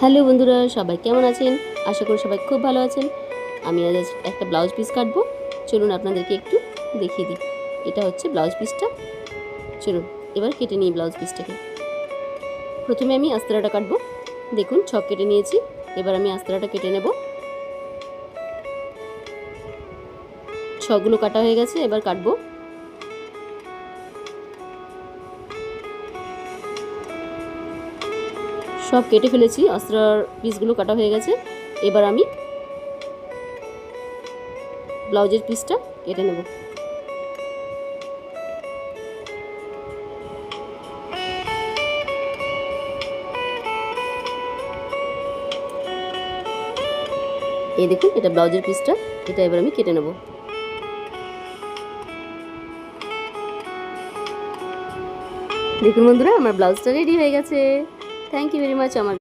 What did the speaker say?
Hello বন্ধুরা, সবাই কেমন আছেন? আশা করি সবাই খুব ভালো আছেন। আমি আজ একটা ব্লাউজ পিস কাটবো। চলুন আপনাদেরকে একটু দেখিয়ে দিই। এটা হচ্ছে ব্লাউজ পিসটা। চলুন এবার কেটে নিই ব্লাউজ পিসটাকে। প্রথমে আমি আস্তরাটা কাটবো। দেখুন ছক কেটে নিয়েছি। এবার আমি আস্তরাটা কেটে নেব। ছকগুলো কাটা হয়ে গেছে, এবার কাটবো। সব কেটে ফেলেছি, আস্তরার পিসগুলো কাটা হয়ে গেছে। এবার আমি ব্লাউজের পিসটা কেটে নেব। এই দেখুন, এটা ব্লাউজের পিসটা। এটা এবার আমি কেটে নেব। দেখুন বন্ধুরা, আমার ব্লাউজটা রেডি হয়ে গেছে। Thank you very much. আমার